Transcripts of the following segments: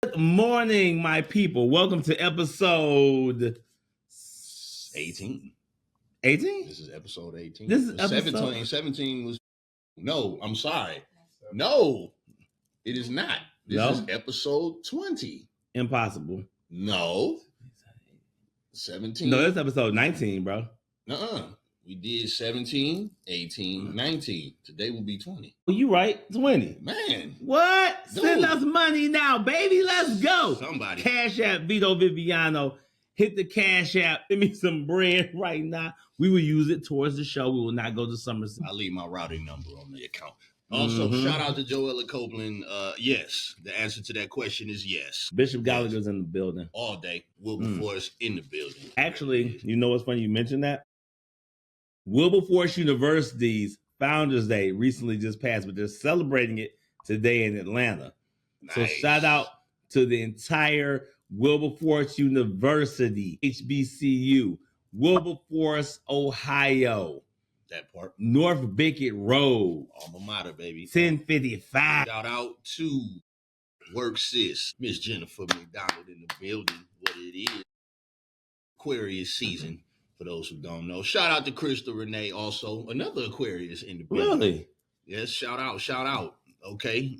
Good morning, my people. Welcome to episode 18. 18? This is episode 18. This is episode episode 17 was no, I'm sorry. No, it is not. This is episode 20. Impossible. No. 17. No, it's episode 19, bro. We did 17, 18, 19. Today will be 20. Well, you right. 20. Man. What? Dude. Send us money now, baby. Let's go. Somebody. Cash App Vito Viviano. Hit the Cash App. Give me some bread right now. We will use it towards the show. We will not go to Somerset. I'll leave my routing number on the account. Also, shout out to Joella Copeland. Yes, the answer to that question is yes. Bishop Gallagher's in the building. All day. Wilberforce in the building. Actually, you know what's funny? You mentioned that. Wilberforce University's Founders Day recently just passed, but they're celebrating it today in Atlanta. Nice. So shout out to the entire Wilberforce University, HBCU, Wilberforce, Ohio. That part. North Bickett Road. Alma mater, baby. 1055. Shout out to Work Sis, Miss Jennifer McDonald in the building. What it is. Aquarius season. For those who don't know, shout out to Krista Renee, also another Aquarius in the building. Really? Yes, shout out. Okay,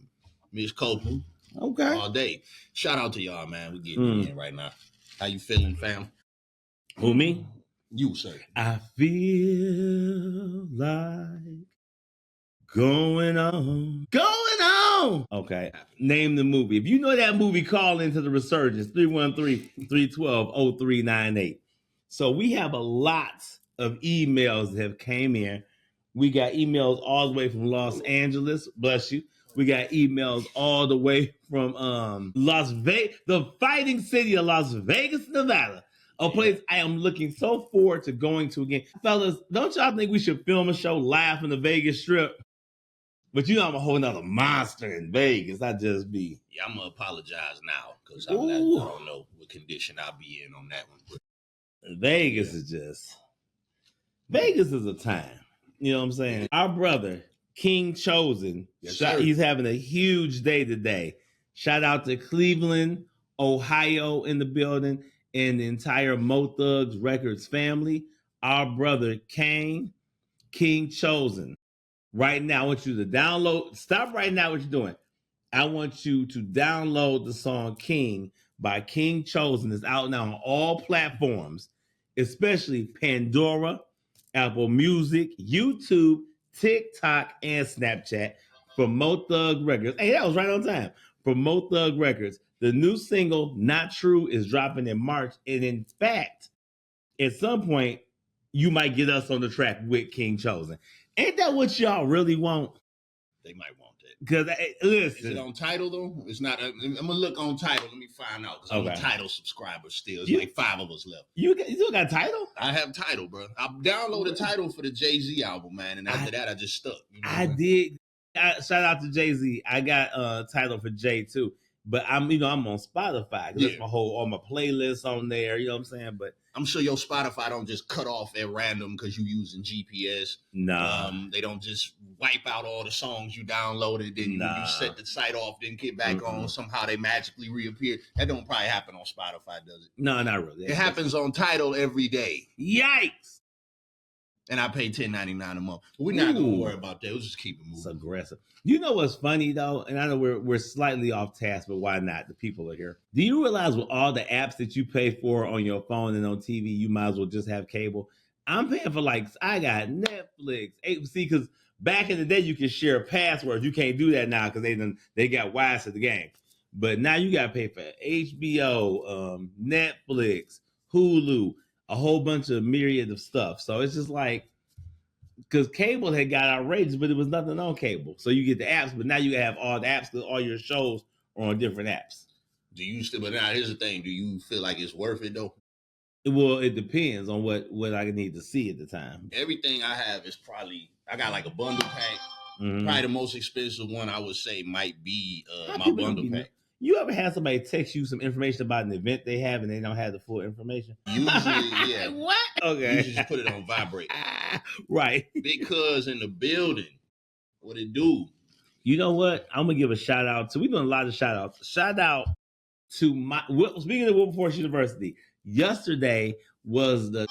Miss Copeland. Okay. All day. Shout out to y'all, man. We getting in right now. How you feeling, fam? Who, me? You, sir. I feel like going on. Okay. Name the movie. If you know that movie, call into the Resurgence, 313-312-0398. So we have a lot of emails that have came in. We got emails all the way from Los Angeles. Bless you. We got emails all the way from Las Vegas, the fighting city of Las Vegas, Nevada. A place I am looking so forward to going to again. Fellas, don't y'all think we should film a show live from the Vegas Strip? But you know I'm a whole nother monster in Vegas. I just be. Yeah, I'm going to apologize now because I don't know what condition I'll be in on that one. Vegas is just. Vegas is a time. You know what I'm saying? Our brother, King Chosen, he's having a huge day today. Shout out to Cleveland, Ohio in the building and the entire Mo Thugs Records family. Our brother, King Chosen. Right now, I want you to download. Stop right now what you're doing. I want you to download the song King by King Chosen. It's out now on all platforms, especially Pandora, Apple Music, YouTube, TikTok, and Snapchat from Mo Thug Records. Hey, that was right on time. From Mo Thug Records. The new single, Not True, is dropping in March. And in fact, at some point, you might get us on the track with King Chosen. Ain't that what y'all really want? They might want that. Because, listen. Is it on Tidal, though? It's not. I'm going to look on Tidal. Let me find out. Because I'm a Tidal subscriber still. It's like 5 of us left. You still got Tidal? I have Tidal, bro. I downloaded Tidal for the Jay-Z album, man. And after that, I just stuck. You know I did. Shout out to Jay-Z. I got Tidal for Jay, too. But I'm on Spotify. There's all my playlists on there. You know what I'm saying? But I'm sure your Spotify don't just cut off at random because you're using GPS. No. They don't just wipe out all the songs you downloaded. Then you set the site off, then get back on. Somehow they magically reappear. That don't probably happen on Spotify, does it? No, not really. It happens on Tidal every day. Yikes. And I pay $10.99 a month. But we're not going to worry about that. We'll just keep it moving. It's aggressive. You know what's funny, though? And I know we're slightly off task, but why not? The people are here. Do you realize with all the apps that you pay for on your phone and on TV, you might as well just have cable? I'm paying for I got Netflix. See, because back in the day, you could share passwords. You can't do that now because they got wise to the game. But now you got to pay for HBO, Netflix, Hulu, a whole bunch of myriad of stuff. So it's just because cable had got outrageous, but there was nothing on cable. So you get the apps, but now you have all the apps because all your shows are on different apps. Do you still? But now here's the thing: do you feel like it's worth it though? Well, it depends on what I need to see at the time. Everything I have is I got like a bundle pack. Probably the most expensive one I would say might be my bundle pack. You ever had somebody text you some information about an event they have and they don't have the full information? Usually, yeah. What? Okay. You should just put it on vibrate. Right. Because in the building, what it do? You know what? I'm going to give a shout out to, we're doing a lot of shout outs. Shout out to my speaking of Wilberforce University. Yesterday was the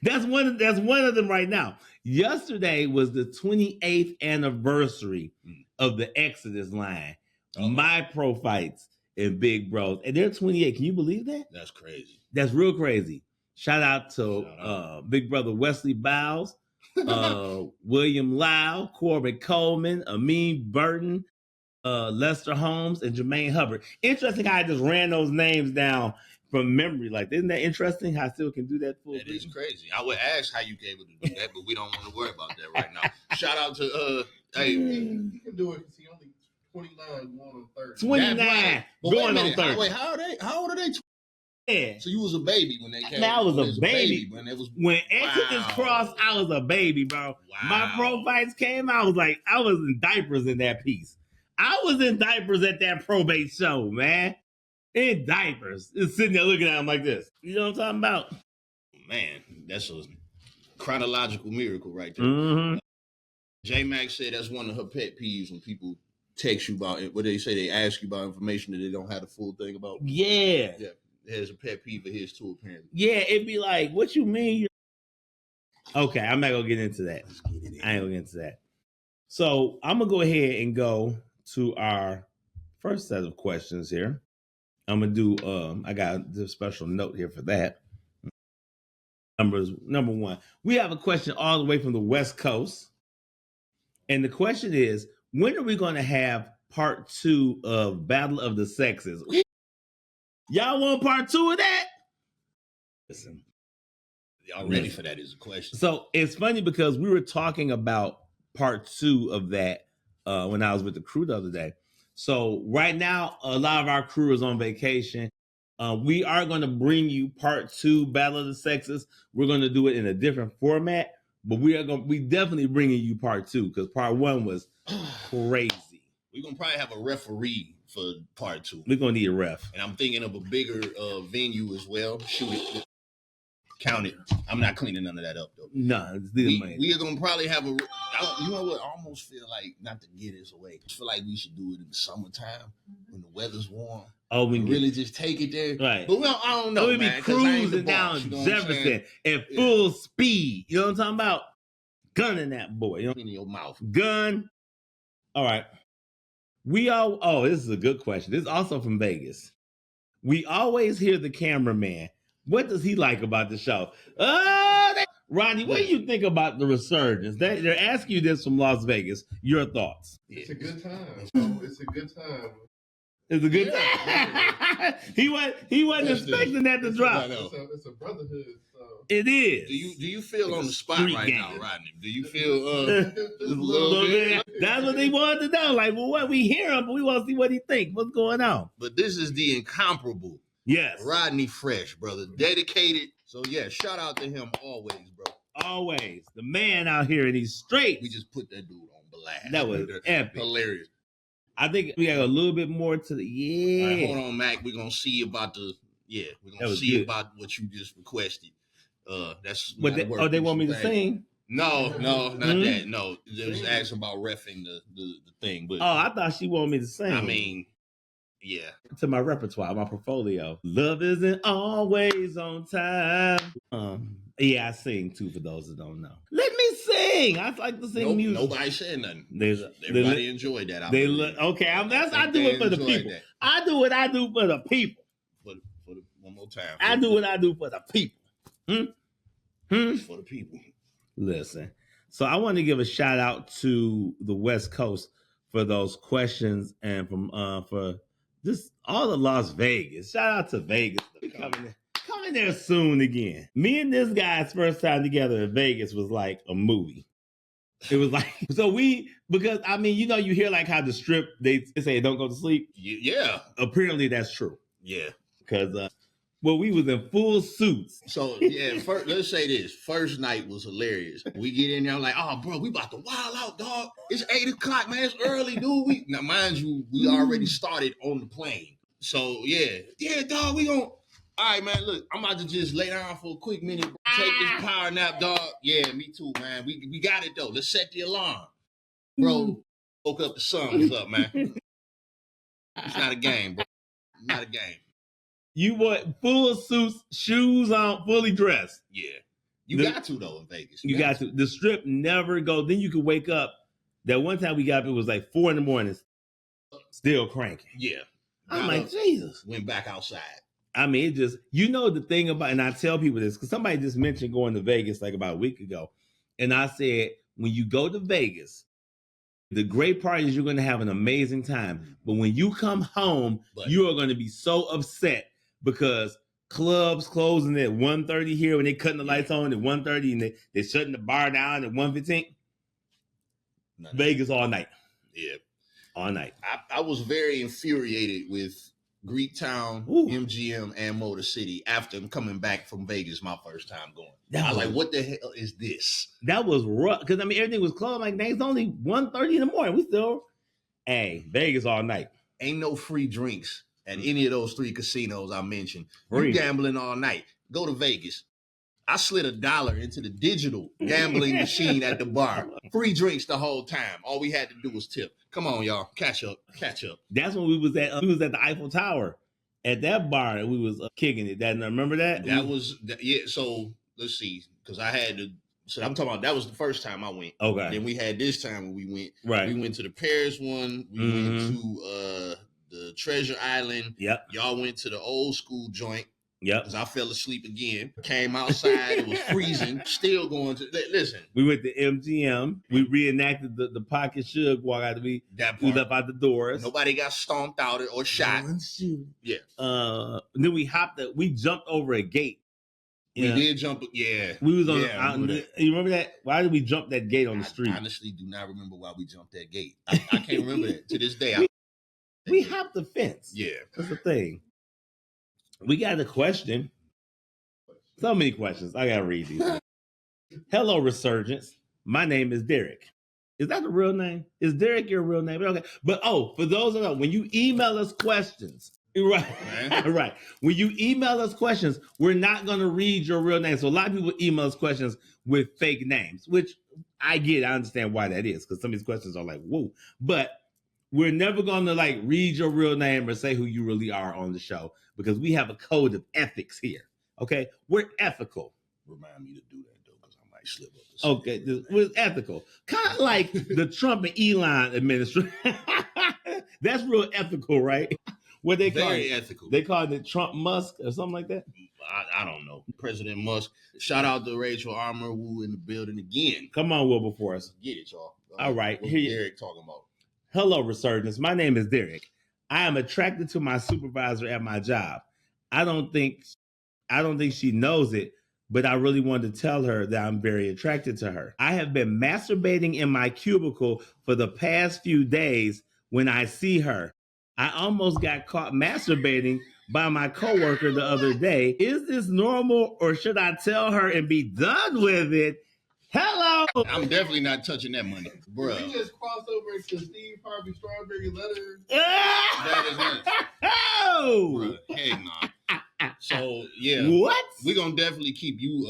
that's one of them right now. Yesterday was the 28th anniversary of the Exodus line. My Pro Fights and Big Bros, and they're 28. Can you believe that? That's crazy. That's real crazy. Shout out to Big Brother Wesley Bowles, William Lau, Corbin Coleman, Amin Burton, Lester Holmes, and Jermaine Hubbard. Interesting how I just ran those names down from memory. Like, isn't that interesting how I still can do that? That is crazy. I would ask how you able to do that, but we don't want to worry about that right now. Shout out to hey, you can do it because he only 29 going on 30. 29 going on 30. Wait, how old are they? Yeah. So you was a baby when they came. I was a baby. When Exodus Wow. crossed, I was a baby, bro. Wow. My Pro Fights came out. I was in diapers in that piece. I was in diapers at that probate show, man. In diapers. Just sitting there looking at him like this. You know what I'm talking about? Man, that's a chronological miracle right there. Mm-hmm. J Max said that's one of her pet peeves when people text you about it. What they say, they ask you about information that they don't have the full thing about. Yeah. There's a pet peeve of his too, apparently. Yeah, it'd be like, what you mean? Okay, I'm not gonna get into that. I ain't gonna get into that. So I'm gonna go ahead and go to our first set of questions here. I'm gonna do I got the special note here for that. Number one. We have a question all the way from the West Coast. And the question is, when are we gonna have part 2 of Battle of the Sexes? Y'all want part 2 of that? Listen. Y'all ready for that is a question. So it's funny because we were talking about part 2 of that when I was with the crew the other day. So right now, a lot of our crew is on vacation. We are going to bring you part 2 Battle of the Sexes. We're going to do it in a different format, but we definitely bringing you part 2 because part 1 was crazy. We're going to probably have a referee for part 2. We're going to need a ref. And I'm thinking of a bigger venue as well. Shoot it. Count it. I'm not cleaning none of that up, though. No, we are going to probably have you know what? I almost feel like, not to get this away, I feel like we should do it in the summertime when the weather's warm. Oh, we really just take it there. Right. But I don't know, we'd be cruising boss, down Jefferson at full speed. You know what I'm talking about? Gunning that boy. You know? In your mouth. Gun. All right. This is a good question. This is also from Vegas. We always hear the cameraman. What does he like about the show? Rodney, what do you think about the resurgence? They're asking you this from Las Vegas. Your thoughts? It's a good time. It's a good time. It's a good time. He wasn't expecting that to drop. It's a brotherhood. So. It is. Do you feel on the spot right game. now, Rodney? Do you feel just a little bit? That's what they wanted to know. Like, well, what we hear him, but we want to see what he thinks. What's going on? But this is the incomparable. Yes. Rodney Fresh, brother. Dedicated. So, yeah, shout out to him always, bro. Always. The man out here in these streets. We just put that dude on blast. That was epic. Hilarious. I think we got a little bit more to the... All right, hold on, Mac. We're going to see about we're going to see about what you just requested. They want me to sing? No, not that. No, just asking about reffing the thing. But I thought she wanted me to sing. I mean... Yeah. To my repertoire, my portfolio. Love isn't always on time. I sing too for those that don't know. Let me sing. I like to sing music. Nobody said nothing. Everybody enjoyed that. I do it for the people. I do what I do for the people. For one more time. I do what I do for the people. For the people. Listen. So I want to give a shout out to the West Coast for those questions and for just all of Las Vegas. Shout out to Vegas. Coming there soon again. Me and this guy's first time together in Vegas was like a movie. It was like, because I mean, you hear like how the Strip, they say don't go to sleep. Yeah. Apparently that's true. Yeah. Because, we was in full suits. So, yeah, let's say this. First night was hilarious. We get in there, I'm like, oh, bro, we about to wild out, dog. It's 8 o'clock, man. It's early, dude. Now, mind you, we already started on the plane. So, yeah, dog, we gonna... All right, man, look, I'm about to just lay down for a quick minute. Take this power nap, dog. Yeah, me too, man. We got it, though. Let's set the alarm. Bro, woke up, the sun was up, man. It's not a game, bro. Not a game. You want full suits, shoes on, fully dressed. Yeah. You got to, though, in Vegas. You got to. The strip never go. Then you could wake up. That one time we got up, it was like 4 a.m, still cranking. Yeah. I'm like, Jesus. Went back outside. I mean, it just, you know, the thing about, and I tell people this, because somebody just mentioned going to Vegas like about a week ago. And I said, when you go to Vegas, the great part is you're going to have an amazing time. But when you come home, you are going to be so upset because clubs closing at 1:30 here when they cutting the lights on at 1:30 and they're shutting the bar down at 1:15. Vegas all night. Yeah. All night. I was very infuriated with Greektown, MGM, and Motor City after coming back from Vegas my first time going. I was like, what the hell is this? That was rough. Because, I mean, everything was closed. Like, it's only 1:30 in the morning. We still, hey, Vegas all night. Ain't no free drinks at any of those 3 casinos I mentioned. Free. You gambling all night. Go to Vegas. I slid $1 into the digital gambling machine at the bar. Free drinks the whole time. All we had to do was tip. Come on, y'all. Catch up. That's when we was at the Eiffel Tower at that bar and we was kicking it. Remember that? Yeah. So let's see. Because I had to. So I'm talking about that was the first time I went. Okay. Then we had this time when we went. Right. We went to the Paris one. We went to the Treasure Island. Yep. Y'all went to the old school joint. Yep. Because I fell asleep again. Came outside. It was freezing. Still going to listen. We went to MGM. We reenacted the pocket shug walk out. We left out the doors. Nobody got stomped out or shot. Yeah. Then we jumped over a gate. We did jump. Yeah. We was on. You remember that? Why did we jump that gate on the street? I honestly do not remember why we jumped that gate. I can't remember that to this day. We hopped the fence. Yeah. That's the thing. We got a question. So many questions. I gotta read these. Hello, Resurgence. My name is Derek. Is that the real name? Is Derek your real name? Okay. But for those of us, when you email us questions, right? Right. When you email us questions, we're not gonna read your real name. So a lot of people email us questions with fake names, which I get. I understand why that is, because some of these questions are like, whoa. But we're never going to read your real name or say who you really are on the show because we have a code of ethics here. Okay. We're ethical. Remind me to do that though, because I might slip up. Okay. We're ethical. Kind of like the Trump and Elon administration. That's real ethical, right? What they call Very it? Ethical. They call it Trump Musk or something like that. I don't know. President Musk. Shout out to Rachel Armour Woo in the building again. Come on, Wilberforce. Get it, y'all. All right. What's Derek talking about? Hello, Resurgence. My name is Derek. I am attracted to my supervisor at my job. I don't think she knows it, but I really wanted to tell her that I'm very attracted to her. I have been masturbating in my cubicle for the past few days when I see her. I almost got caught masturbating by my coworker the other day. Is this normal or should I tell her and be done with it? Hello. I'm definitely not touching that money, bro. We just crossed over into Steve Harvey Strawberry Letter. That is nuts. Oh, heck no. So yeah, what? We're gonna definitely keep you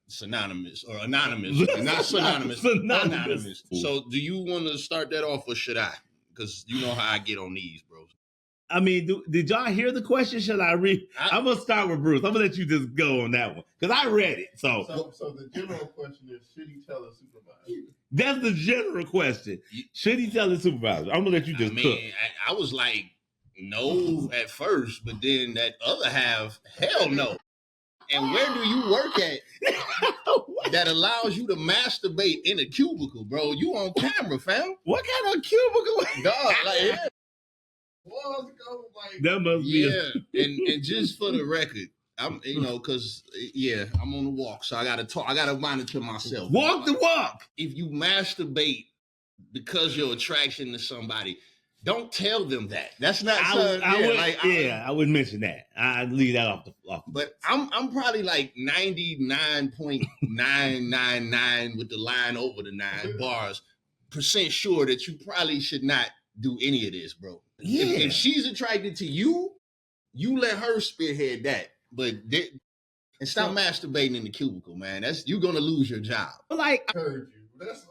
synonymous or anonymous, not synonymous, anonymous. So do you want to start that off or should I? Because you know how I get on these, bro. I mean, did y'all hear the question? Should I read? I'm gonna start with Bruce. I'm gonna let you just go on that one because I read it. So the general question is: should he tell a supervisor? That's the general question. Should he tell his supervisor? I'm gonna let you just cook. I was like, no at first, but then that other half, hell no. And where do you work at that allows you to masturbate in a cubicle, bro? You on camera, fam. What kind of cubicle? Dog, like, that must be and just for the record, I'm because I'm on the walk, so I gotta monitor myself. Walk the walk. If you masturbate because your attraction to somebody, don't tell them that. That's not. I would mention that. I'd leave that off. But I'm probably like 99.999 with the line over the 9 bars % sure that you probably should not do any of this, bro. Yeah. If she's attracted to you, you let her spearhead that. But and stop masturbating in the cubicle, man. You're gonna lose your job. Like I heard you. That's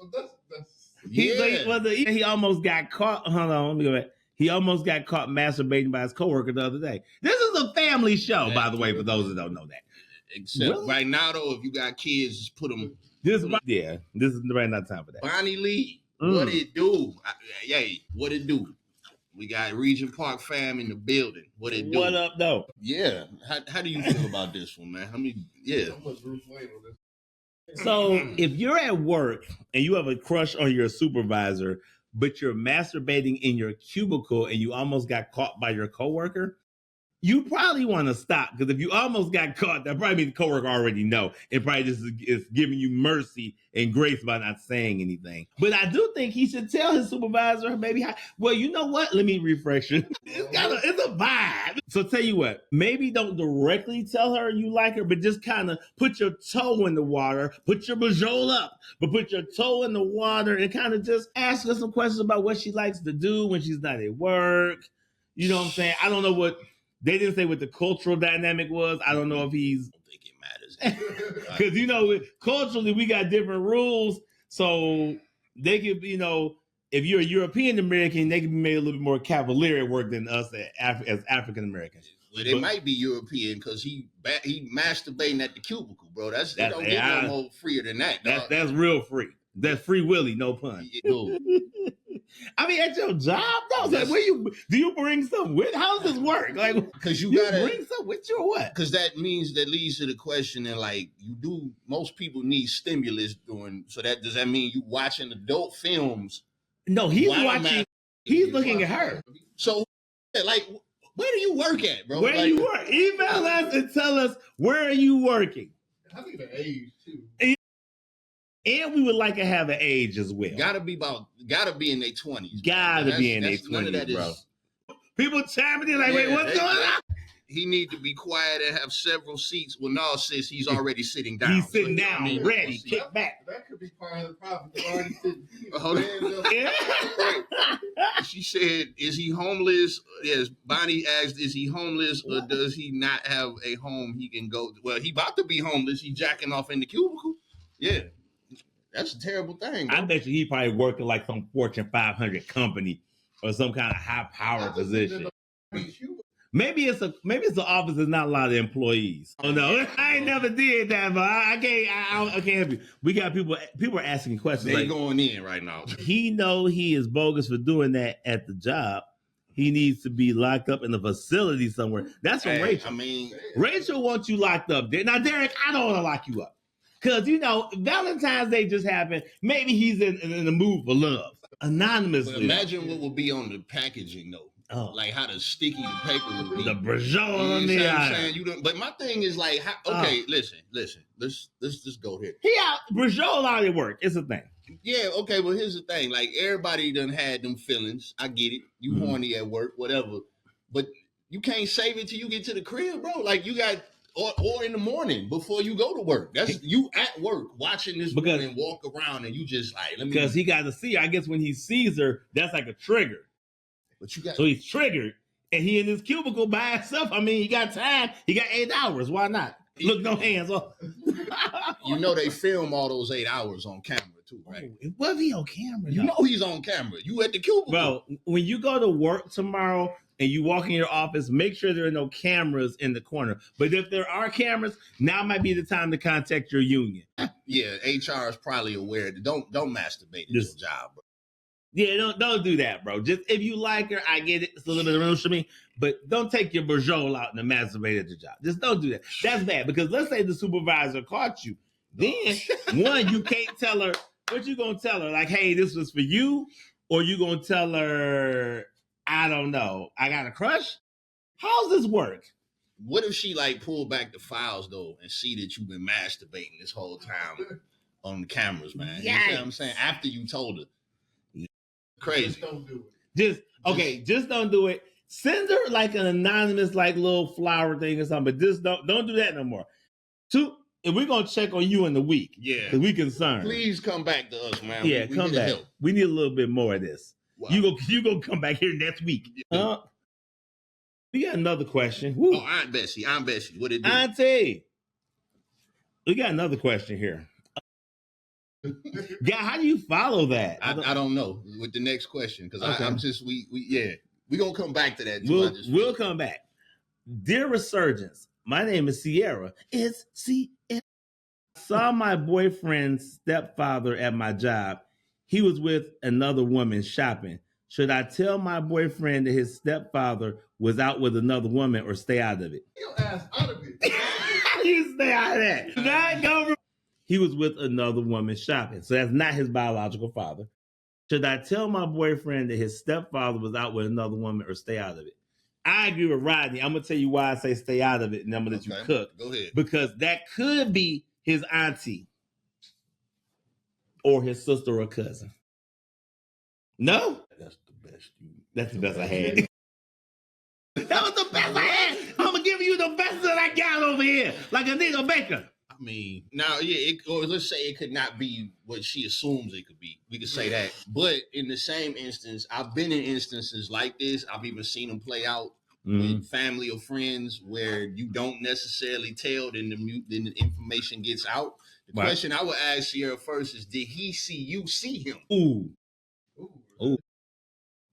he almost got caught. Hold on, let me go back. He almost got caught masturbating by his coworker the other day. This is a family show, by the way, for those that don't know that. Except Really? right now, though, if you got kids, just put them. This is right now time for that. Bonnie Lee, what it do? What it do? We got Regent Park fam in the building. What it do? What up, though? Yeah. How do you feel about this one, man? How much Bruce Wayne on this? So if you're at work and you have a crush on your supervisor, but you're masturbating in your cubicle and you almost got caught by your coworker, you probably want to stop, because if you almost got caught, that probably means the coworker already know. It probably just is giving you mercy and grace by not saying anything. But I do think he should tell his supervisor, maybe, well, you know what? Let me refresh it. It's a vibe. So tell you what, maybe don't directly tell her you like her, but just kind of put your toe in the water, put your bajole up, but put your toe in the water and kind of just ask her some questions about what she likes to do when she's not at work. You know what I'm saying? I don't know what. They didn't say what the cultural dynamic was. I don't know if he's. I don't think it matters. Because, culturally, we got different rules. So they could, if you're a European American, they can be made a little bit more cavalier at work than us as African Americans. Well, they might be European because he masturbating at the cubicle, bro. It don't get no more freer than that. That's real free. That's free willy, no pun. I mean, at your job, though, like, do you bring something with? How does this work? Like, because you gotta bring something with you or what? Because that leads to the question, and like most people need stimulus doing. So does that mean you watching adult films? No, he's watching. He's looking at her. So, like, where do you work at, bro? Where do you work? Email us and tell us, where are you working? I think the age too. And we would like to have an age as well. Gotta be in their 20s. Gotta be in their 20s, bro. People chiming in like, wait, what's going on? He need to be quiet and have several seats. Well, no, sis, he's already sitting down. He's sitting down, ready, kick back. That could be part of the problem. He's already sitting. She said, is he homeless? Yes, Bonnie asked, is he homeless or does he not have a home he can go to? Well, he about to be homeless. He jacking off in the cubicle. Yeah. That's a terrible thing, bro. I bet you he probably working like some Fortune 500 company or some kind of high power position. Maybe it's an office that's not a lot of employees. Oh no, I ain't never did that, but I can't help you. We got people are asking questions. They going in right now. He know he is bogus for doing that at the job. He needs to be locked up in a facility somewhere. That's from Rachel. I mean, Rachel wants you locked up. Now, Derek, I don't want to lock you up. Because, Valentine's Day just happened. Maybe he's in the mood for love. Anonymously. But imagine what would be on the packaging, though. Oh. Like how the sticky the paper would be. The brajole on the eye. But my thing is like, listen. Let's just go here. He out. Brajole out at work. It's a thing. Yeah, okay, well, here's the thing. Like, everybody done had them feelings. I get it. You horny at work, whatever. But you can't save it till you get to the crib, bro. Like, you got... Or in the morning before you go to work. That's you at work watching this woman walk around and you just like, let me. Because he got to see her. I guess when he sees her, that's like a trigger. But you got. So he's triggered and he in his cubicle by himself. I mean, he got time. He got 8 hours. Why not? Look, no hands off. They film all those 8 hours on camera too, right? Was he on camera? You know he's on camera. You at the cubicle. Bro, when you go to work tomorrow, and you walk in your office, make sure there are no cameras in the corner. But if there are cameras, now might be the time to contact your union. Yeah, HR is probably aware. Don't masturbate at your job, bro. Yeah, don't do that, bro. Just if you like her, I get it. It's a little bit of rush to me, but don't take your bajole out and masturbate at the job. Just don't do that. That's bad because let's say the supervisor caught you. Then one, you can't tell her what you gonna tell her. Like, hey, this was for you, or you gonna tell her, I don't know, I got a crush? How's this work? What if she like pull back the files though and see that you've been masturbating this whole time on the cameras, man? You know what I'm saying? After you told her. Crazy. Just don't do it. Just don't do it. Send her like an anonymous like little flower thing or something, but just don't do that no more. If we're gonna check on you in the week, because we concerned. Please come back to us, man. Yeah, come back. Help. We need a little bit more of this. Wow. You go come back here next week. We got another question. Woo. Oh, Aunt Bessie. What it do? Auntie. We got another question here. God, how do you follow that? I don't know with the next question because I'm just we We're going to come back to that, too. We'll come back. Dear Resurgence, my name is Sierra. It's Sierra. I saw my boyfriend's stepfather at my job. He was with another woman shopping. Should I tell my boyfriend that his stepfather was out with another woman or stay out of it? Your ass out of it. You stay out of that. Not go. He was with another woman shopping. So that's not his biological father. Should I tell my boyfriend that his stepfather was out with another woman or stay out of it? I agree with Rodney. I'm going to tell you why I say stay out of it, and I'm going to let you cook. Go ahead. Because that could be his auntie or his sister or cousin. No? That's the best. That's the best I had. That was the best I had. I'm going to give you the best that I got over here. Like a nigga baker. I mean, now, yeah, or let's say it could not be what she assumes it could be. We could say that. But in the same instance, I've been in instances like this. I've even seen them play out with family or friends where you don't necessarily tell, then the information gets out. The question I would ask Sierra first is, did he see you see him? Ooh.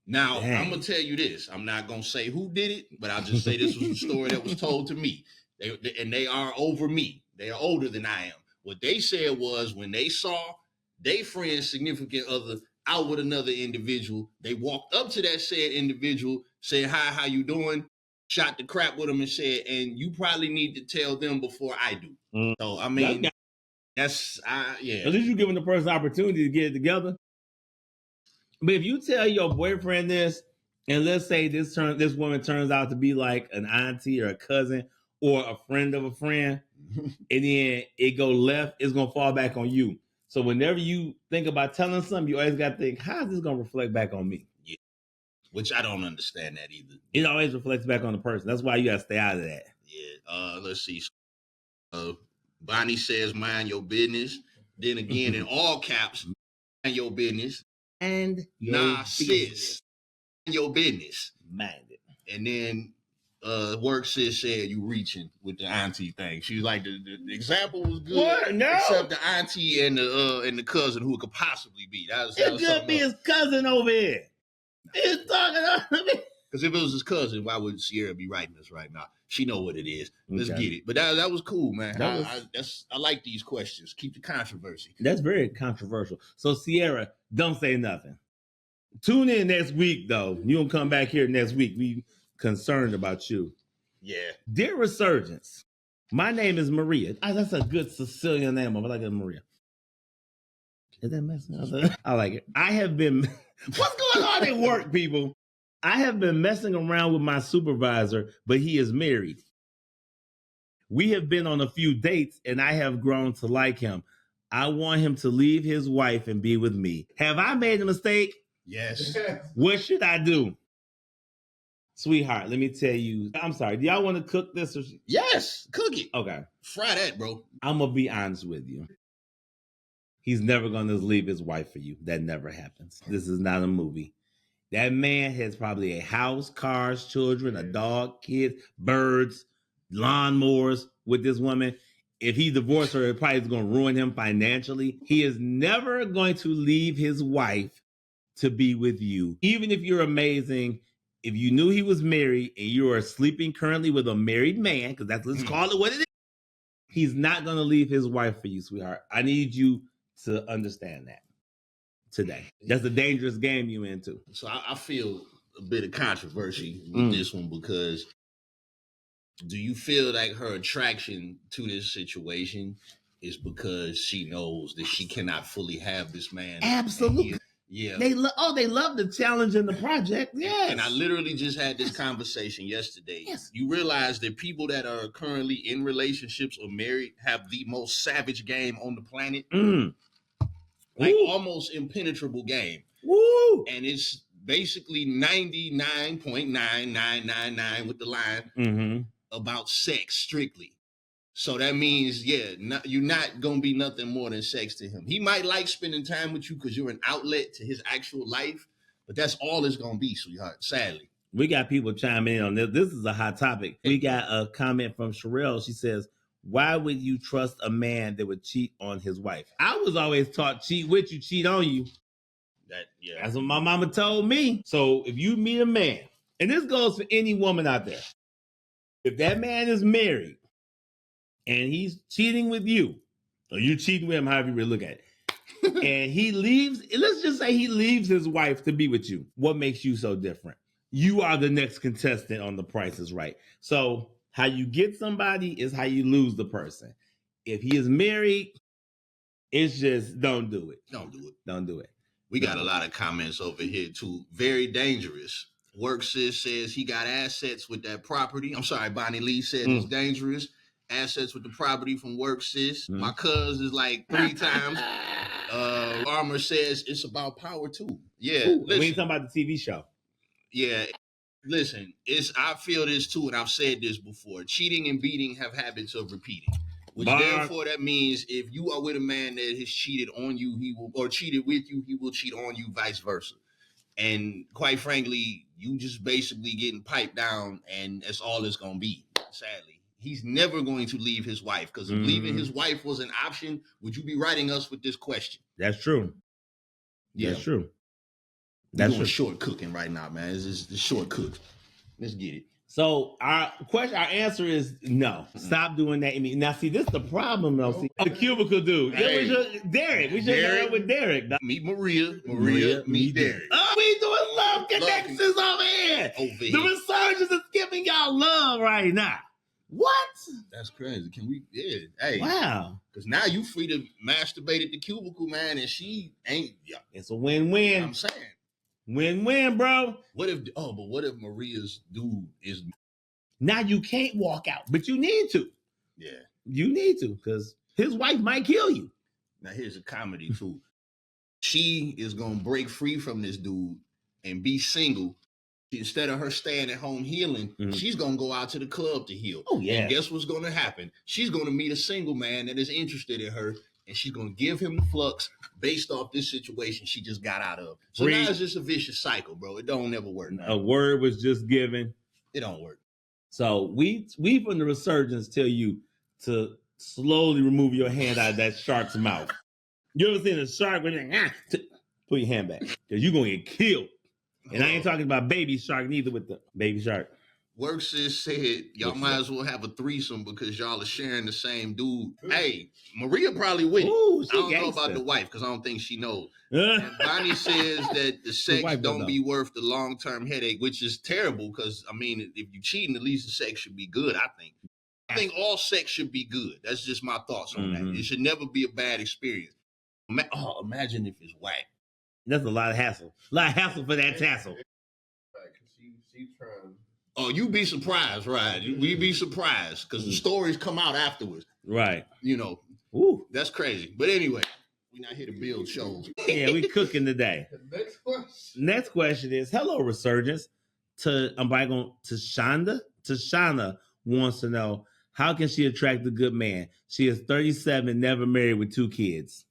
Now, I'm going to tell you this. I'm not going to say who did it, but I'll just say this was the story that was told to me. They are over me. They are older than I am. What they said was when they saw their friend's significant other out with another individual, they walked up to that said individual, said, hi, how you doing? Shot the crap with them and said, and you probably need to tell them before I do. So, I mean, yeah. At least you're giving the person an opportunity to get it together. But if you tell your boyfriend this, and let's say this woman turns out to be like an auntie or a cousin or a friend of a friend, and then it go left, it's going to fall back on you. So whenever you think about telling something, you always got to think, how is this going to reflect back on me? Yeah. Which I don't understand that either. It always reflects back on the person. That's why you got to stay out of that. Yeah. Let's see. Bonnie says, mind your business. Then again, in all caps, mind your business. And sis, mind your business. Mind it. And then work sis said you reaching with the auntie thing. She was like the example was good. What? No. Except the auntie and the cousin who it could possibly be. It could be his cousin over here. He's talking to me. Because if it was his cousin, why would Sierra be writing this right now? She know what it is. Let's get it. But that was cool, man. I like these questions. Keep the controversy. That's very controversial. So Sierra, don't say nothing. Tune in next week, though. You don't come back here next week. We concerned about you. Yeah. Dear Resurgence, my name is Maria. That's a good Sicilian name. I like it, Maria. Is that messing up? I like it. I have been... What's going on at work, people? I have been messing around with my supervisor, but he is married. We have been on a few dates, and I have grown to like him. I want him to leave his wife and be with me. Have I made a mistake? Yes. What should I do? Sweetheart, let me tell you. I'm sorry. Do y'all want to cook this? Yes. Cook it. Okay. Fry that, bro. I'm going to be honest with you. He's never going to leave his wife for you. That never happens. This is not a movie. That man has probably a house, cars, children, a dog, kids, birds, lawnmowers with this woman. If he divorced her, it probably is going to ruin him financially. He is never going to leave his wife to be with you. Even if you're amazing, if you knew he was married and you are sleeping currently with a married man, because let's call it what it is, he's not going to leave his wife for you, sweetheart. I need you to understand that today. That's a dangerous game you into. So I feel a bit of controversy with this one, because do you feel like her attraction to this situation is because she knows that she cannot fully have this man? Absolutely. Yeah. They love the challenge in the project. Yes. And I literally just had this conversation yesterday. Yes. You realize that people that are currently in relationships or married have the most savage game on the planet. Like almost impenetrable game. Woo! And it's basically 99.9999 with the line about sex strictly. So that means, you're not going to be nothing more than sex to him. He might like spending time with you because you're an outlet to his actual life, but that's all it's going to be, sweetheart, sadly. We got people chiming in on this. This is a hot topic. We got a comment from Sherelle. She says, why would you trust a man that would cheat on his wife? I was always taught cheat with you, cheat on you. That's what my mama told me. So if you meet a man And this goes for any woman out there. If that man is married and he's cheating with you, or you cheating with him, however you really look at it, and he leaves, let's just say he leaves his wife to be with you. What makes you so different? You are the next contestant on The Price is Right. So how you get somebody is how you lose the person. If he is married, it's just don't do it. Don't do it. Don't do it. We got a lot of comments over here too. Very dangerous. Work Sis says he got assets with that property. I'm sorry, Bonnie Lee said it's dangerous. Assets with the property from Work Sis. My cuz is like 3 times. Armor says it's about power too. Yeah. Ooh, we ain't talking about the TV show. Yeah. Listen, I feel this too, and I've said this before. Cheating and beating have habits of repeating. Which therefore that means if you are with a man that has cheated on you, he will, or cheated with you, he will cheat on you, vice versa. And quite frankly, you just basically getting piped down, and that's all it's gonna be, sadly. He's never going to leave his wife, because if leaving his wife was an option, would you be writing us with this question? That's true. Yeah. That's true. That's doing short cooking right now, man. It's just the short cook. Let's get it. So our answer is no. Stop doing that. Now, see, this is the problem, though. See, the cubicle dude. Hey. Derek. We should have with Derek. Meet Maria. Meet Derek. Oh, we doing love connections over here. The resurgence is giving y'all love right now. What? That's crazy. Can we? Yeah. Hey. Wow. Because now you free to masturbate at the cubicle, man, and she ain't. Yeah. It's a win-win. I'm saying. Win-win, bro. What if Maria's dude is? Now you can't walk out, but you need to. Yeah. You need to, because his wife might kill you. Now here's a comedy too. She is gonna break free from this dude and be single. Instead of her staying at home healing, she's gonna go out to the club to heal. Oh yeah. And guess what's gonna happen? She's gonna meet a single man that is interested in her, and she's gonna give him the flux based off this situation she just got out of. So now it's just a vicious cycle, bro. It don't never work. A word was just given. It don't work. So we from the resurgence tell you to slowly remove your hand out of that shark's mouth. You ever seen a shark when you're put your hand back, because you're gonna get killed. And I ain't talking about baby shark neither with the baby shark. Work Sis said y'all might as well have a threesome because y'all are sharing the same dude. Hey, Maria probably with it. I don't know about the wife because I don't think she knows. And Bonnie says that the sex don't be worth the long-term headache, which is terrible because, I mean, if you're cheating, at least the sex should be good, I think. I think all sex should be good. That's just my thoughts on that. It should never be a bad experience. Imagine if it's whack. That's a lot of hassle. A lot of hassle for that tassel. She trying. Oh, you be surprised, right? We be surprised because the stories come out afterwards. Right. You know. Ooh. That's crazy. But anyway, we're not here to build shows. Yeah, we cooking today. Next question is, hello, Resurgence. Tashana wants to know, how can she attract a good man? She is 37, never married, with 2 kids.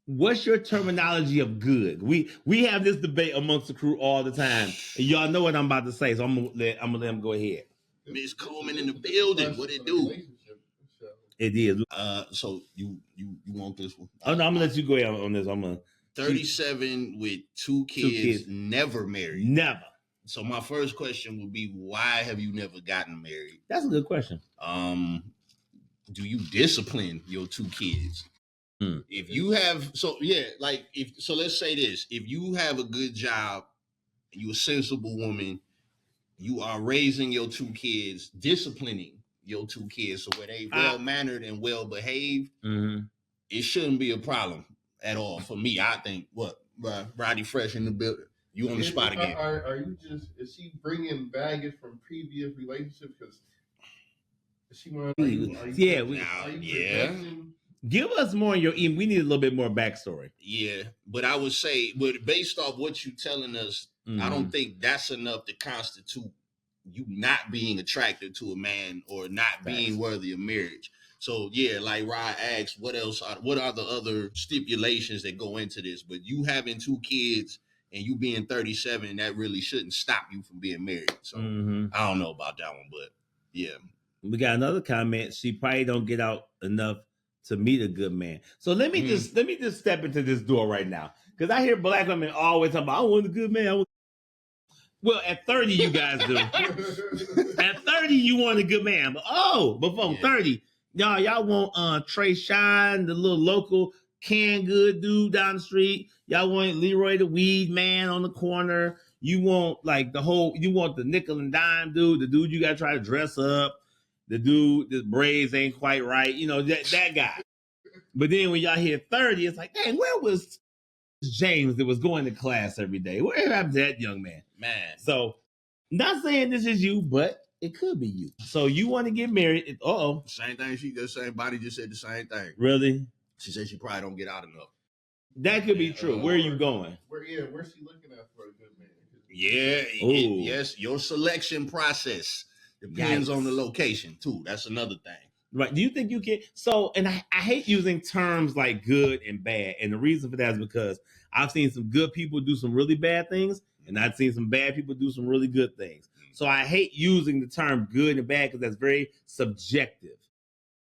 What's your terminology of good? We have this debate amongst the crew all the time. And y'all know what I'm about to say, so I'm gonna let him go ahead. Miss Coleman in the building. What it do? It is. So you want this one? Oh no, I'm gonna let you go ahead on this. I'm gonna 37 with 2 kids, never married. Never. So my first question would be, why have you never gotten married? That's a good question. Do you discipline your 2 kids? If you have, let's say this, if you have a good job, you're a sensible woman, you are raising your 2 kids, disciplining your 2 kids so where they well-mannered and well-behaved, it shouldn't be a problem at all for me. I think, Roddy Fresh in the building. You on the spot again. Are you is she bringing baggage from previous relationships? Because is she want Give us more in your email. We need a little bit more backstory. Yeah, but I would say, based off what you're telling us, I don't think that's enough to constitute you not being attracted to a man or not being worthy of marriage. So yeah, like Rod asked, what are the other stipulations that go into this? But you having 2 kids and you being 37, that really shouldn't stop you from being married. So I don't know about that one, but yeah. We got another comment. She probably don't get out enough to meet a good man. So let me just step into this door right now, because I hear black women always talk about, I want a good man. Well, at 30, you guys do. At 30, you want a good man. But before 30, y'all want Trey Shine, the little local canned good dude down the street. Y'all want Leroy the weed man on the corner. You want you want the nickel and dime dude, the dude you gotta try to dress up, the dude the braids ain't quite right, that guy. But then when y'all hit 30, it's like, dang, where was James that was going to class every day? Where happened to that young man? Man. So, not saying this is you, but it could be you. So you want to get married? Same thing. The same body just said the same thing. Really? She said she probably don't get out enough. That could be true. Where are you going? Where's she looking at for a good man? Yes. Your selection process depends on the location too. That's another thing. Right. Do you think you can? So, and I hate using terms like good and bad. And the reason for that is because I've seen some good people do some really bad things, and I've seen some bad people do some really good things. So I hate using the term good and bad because that's very subjective.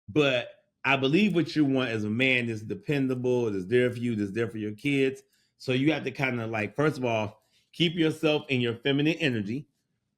But I believe what you want as a man is dependable, that's there for you, that's there for your kids. So you have to kind of first of all, keep yourself in your feminine energy.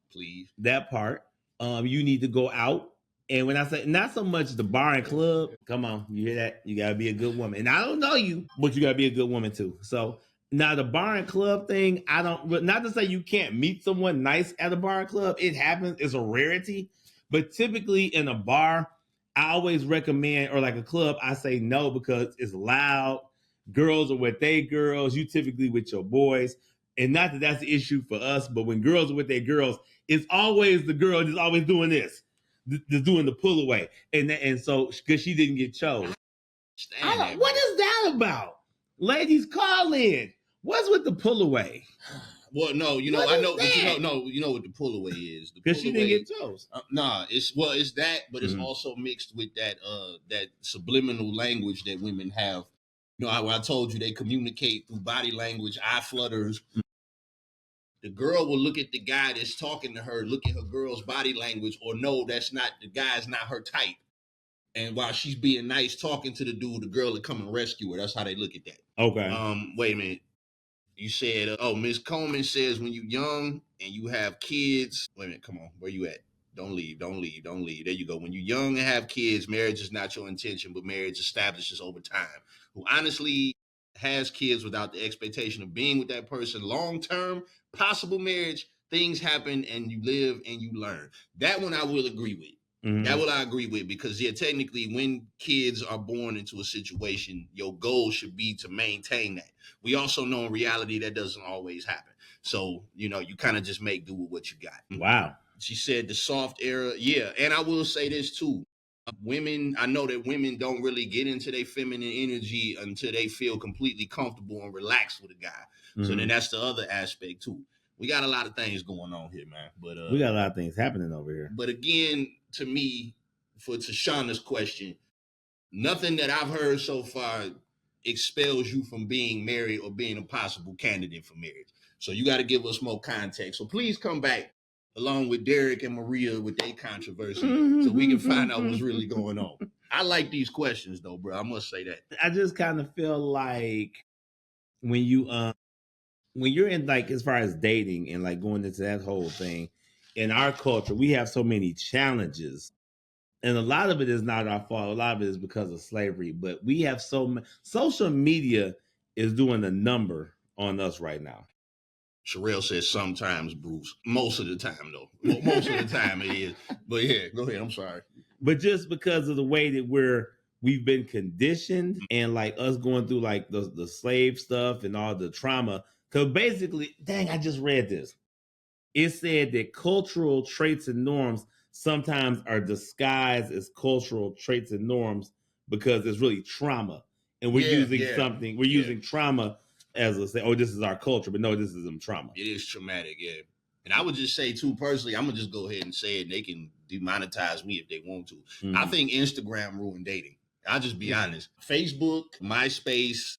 Please. That part. You need to go out. And when I say not so much the bar and club, come on, you hear that? You got to be a good woman. And I don't know you, but you got to be a good woman too. So now the bar and club thing, not to say you can't meet someone nice at a bar and club. It happens. It's a rarity. But typically in a bar, I always recommend, or like a club, I say no because it's loud. Girls are with their girls. You typically with your boys. And not that that's the issue for us, but when girls are with their girls, it's always the girl that's always doing this. Just doing the pull away, and so because she didn't get chose. What is that about? Ladies, call in. What's with the pull away? Well, no, I know, but you know what the pull away is. Because she didn't get chose. It's that, but it's also mixed with that subliminal language that women have. I told you they communicate through body language, eye flutters. The girl will look at the guy that's talking to her, look at her girl's body language, or no, the guy's not her type. And while she's being nice talking to the dude, the girl will come and rescue her. That's how they look at that. Okay. Wait a minute. You said, Miss Coleman says when you're young and you have kids. Wait a minute, come on. Where you at? Don't leave. There you go. When you're young and have kids, marriage is not your intention, but marriage establishes over time. Who honestly has kids without the expectation of being with that person long term, possible marriage, things happen and you live and you learn. That one I will agree with. Mm-hmm. That what I agree with, because technically when kids are born into a situation, your goal should be to maintain that. We also know in reality that doesn't always happen. So, you kind of just make do with what you got. Wow. She said the soft era. Yeah. And I will say this too. I know that women don't really get into their feminine energy until they feel completely comfortable and relaxed with a guy. Mm-hmm. So then that's the other aspect too. We got a lot of things going on here, man. But we got a lot of things happening over here. But again, to me, for Tashana's question, nothing that I've heard so far expels you from being married or being a possible candidate for marriage. So you got to give us more context. So please come back along with Derek and Maria with their controversy so we can find out what's really going on. I like these questions though, bro. I must say that. I just kind of feel like when you're in as far as dating and going into that whole thing, in our culture, we have so many challenges. And a lot of it is not our fault. A lot of it is because of slavery. But we have social media is doing a number on us right now. Sherelle says sometimes, Bruce. Most of the time, though. Most of the time it is. But yeah, go ahead. I'm sorry. But just because of the way that we've been conditioned and us going through the slave stuff and all the trauma. Because basically, dang, I just read this. It said that cultural traits and norms sometimes are disguised as cultural traits and norms because it's really trauma. And we're using trauma as a say, this is our culture, but no, this is some trauma. It is traumatic, yeah. And I would just say too, personally, I'm gonna just go ahead and say it, and they can demonetize me if they want to. Mm-hmm. I think Instagram ruined dating. I'll just be honest. Facebook, MySpace,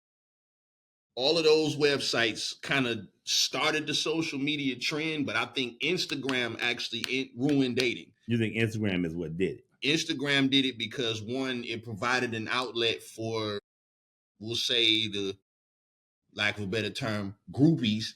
all of those websites kind of started the social media trend, but I think Instagram actually ruined dating. You think Instagram is what did it? Instagram did it because, one, it provided an outlet for, we'll say, the lack of a better term, groupies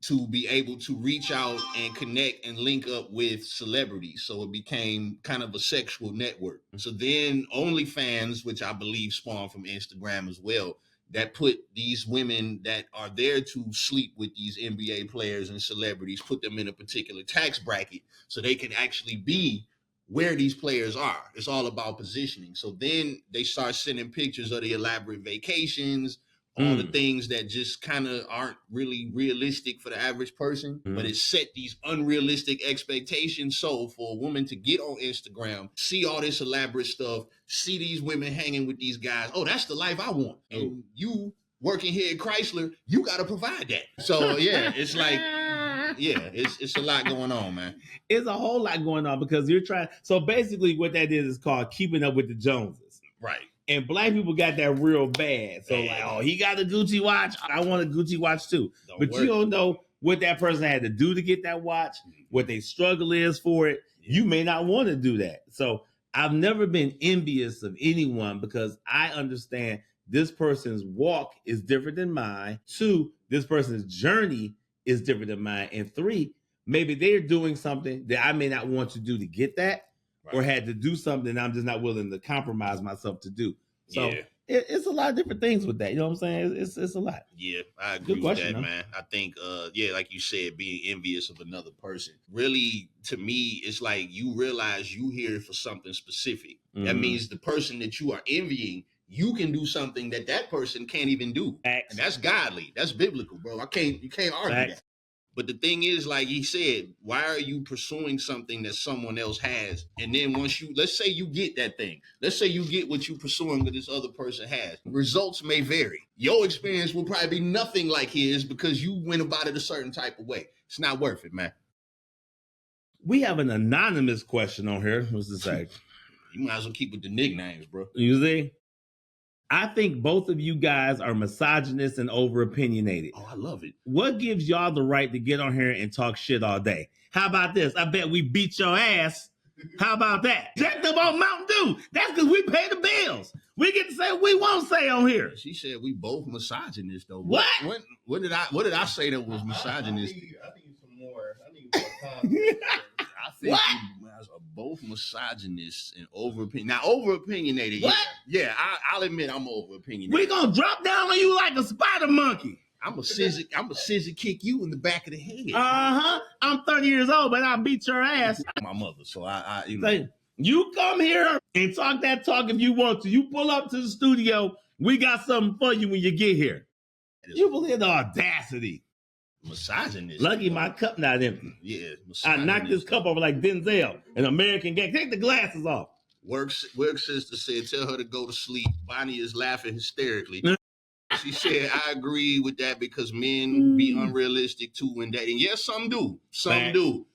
to be able to reach out and connect and link up with celebrities. So it became kind of a sexual network. So then OnlyFans, which I believe spawned from Instagram as well, that put these women that are there to sleep with these NBA players and celebrities, put them in a particular tax bracket so they can actually be where these players are. It's all about positioning. So then they start sending pictures of the elaborate vacations, all the things that just kind of aren't really realistic for the average person, but it set these unrealistic expectations. So for a woman to get on Instagram, see all this elaborate stuff, see these women hanging with these guys, oh, that's the life I want. And you working here at Chrysler, you got to provide that. So yeah, it's like, yeah, it's a lot going on, man. It's a whole lot going on because you're trying. So basically what that is called keeping up with the Joneses. Right. And black people got that real bad. So like, oh, he got a Gucci watch. I want a Gucci watch too. But you don't know what that person had to do to get that watch, what their struggle is for it. You may not want to do that. So I've never been envious of anyone because I understand this person's walk is different than mine. 2, this person's journey is different than mine. And 3, maybe they're doing something that I may not want to do to get that. Right. Or had to do something I'm just not willing to compromise myself to do. So it's a lot of different things with that. You know what I'm saying? It's a lot. Yeah, I agree with that, man. I think, like you said, being envious of another person. Really, to me, it's like you realize you here for something specific. Mm-hmm. That means the person that you are envying, you can do something that person can't even do. Facts. And that's godly. That's biblical, bro. You can't argue that. But the thing is, like he said, why are you pursuing something that someone else has? And then let's say you get that thing. Let's say you get what you're pursuing that this other person has. Results may vary. Your experience will probably be nothing like his because you went about it a certain type of way. It's not worth it, man. We have an anonymous question on here. What's it say? You might as well keep with the nicknames, bro. You see? I think both of you guys are misogynist and over-opinionated. Oh, I love it. What gives y'all the right to get on here and talk shit all day? How about this? I bet we beat your ass. How about that? Jacked up on Mountain Dew. That's because we pay the bills. We get to say what we won't say on here. She said we both misogynist, though. What? What did I say that was misogynist? I need some more. I need more time. I think you guys are both misogynists and now over-opinionated. What? Yeah, I'll admit I'm over-opinionated. We gonna drop down on you like a spider monkey. I'm a scissor kick you in the back of the head. I'm 30 years old, but I'll beat your ass. My mother, so I you come here and talk that talk if you want to. You pull up to the studio. We got something for you when you get here. You believe the audacity. Misogynist. Lucky my cup not empty. Yeah, I knocked this cup over like Denzel, an American gang. Take the glasses off. Work sister said, tell her to go to sleep. Bonnie is laughing hysterically. She said, I agree with that because men be unrealistic too when dating. Yes, some do. Some do.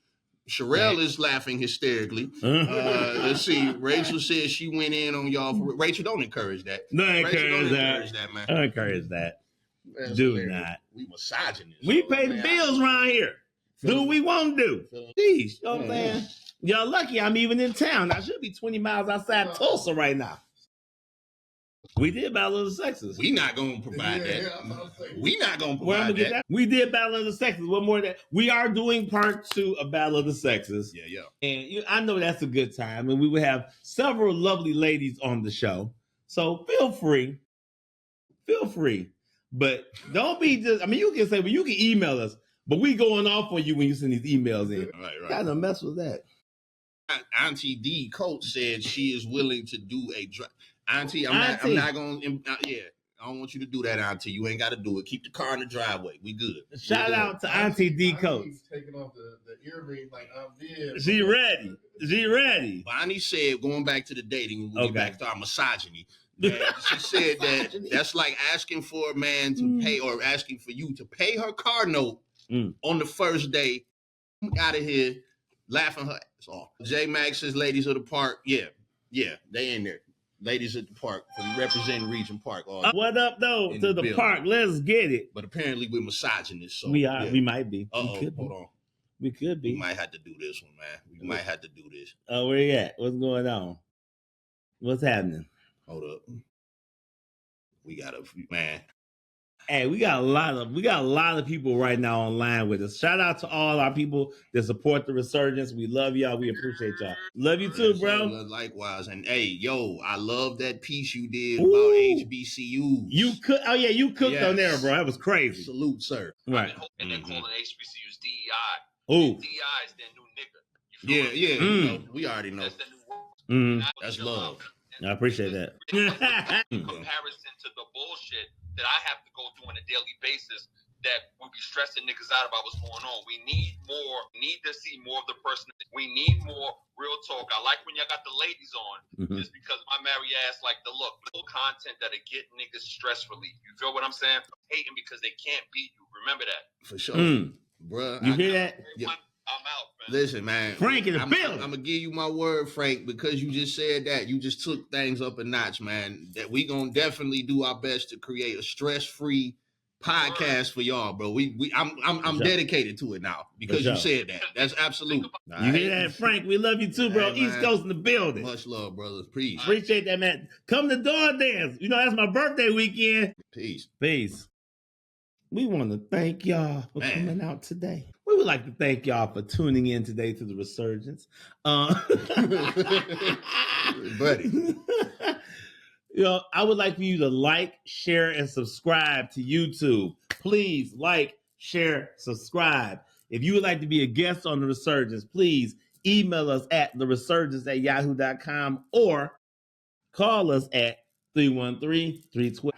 Sherelle is laughing hysterically. Let's see. Rachel said she went in on y'all. Rachel, don't encourage that. Don't encourage that, man. Don't encourage that. That's do hilarious. Not. We misogynists. We pay the bills around here. Do what we want to do. Jeez, you know what I'm saying? Y'all lucky I'm even in town. I should be 20 miles outside Tulsa right now. We did Battle of the Sexes. We not going to provide that. We not going to provide that. We did Battle of the Sexes. What more that? We are doing part 2 of Battle of the Sexes. Yeah. And I know that's a good time. And we will have several lovely ladies on the show. So feel free. But don't be just, you can say, well, you can email us, but we going off on you when you send these emails in. Right. Kind of mess with that. Auntie D. Coates said she is willing to do a drive. Auntie, I'm not going to, I don't want you to do that, Auntie. You ain't got to do it. Keep the car in the driveway. We good. Shout out to Auntie D. Coates. Taking off the earrings like I'm dead. She ready. Bonnie said, going back to the dating, we'll get back to our misogyny. She said that's like asking for a man to pay or asking for you to pay her car note on the first day. Out of here, laughing her ass off. J Max says, ladies of the park. Yeah, they in there. Ladies at the park from representing Region Park. What up, though, to the park? Let's get it. But apparently we're misogynists. So we are. Yeah. We might be. Hold on. We could be. We might have to do this one, man. We might have to do this. Oh, where you at? What's going on? What's happening? Hold up. We got man. Hey, we got a lot of people right now online with us. Shout out to all our people that support the resurgence. We love y'all. We appreciate y'all. Love you too, bro. Likewise. And hey, yo, I love that piece you did Ooh. about HBCUs. You cooked on there, bro. That was crazy. Salute, sir. Right. And they're calling HBCUs DEI. Ooh. DEI is their new nigga. Yeah. You know, we already know. That's the new word. That's love. I appreciate that. In comparison to the bullshit that I have to go through on a daily basis that would be stressing niggas out about what's going on. We need to see more of the person. We need more real talk. I like when y'all got the ladies on, just because my married ass like the look. Content that'll get niggas stress relief. You feel what I'm saying? Hating because they can't beat you. Remember that. For sure. Bruh. You hear that? Yeah. I'm out, man. Listen, man. Frank in the building. I'm gonna give you my word, Frank, because you just said that. You just took things up a notch, man. That we gonna definitely do our best to create a stress-free podcast for y'all, bro. I'm dedicated to it now because you said that. That's absolute. You hear that, Frank? We love you too, bro. Hey, East Coast in the building. Much love, brothers. Peace. Appreciate that, man. Come to Door Dance. You know, that's my birthday weekend. Peace. We want to thank y'all for coming out today. We would like to thank y'all for tuning in today to the Resurgence. Buddy. I would like for you to like, share, and subscribe to YouTube. Please like, share, subscribe. If you would like to be a guest on the Resurgence, please email us at theresurgence@yahoo.com or call us at 313-312.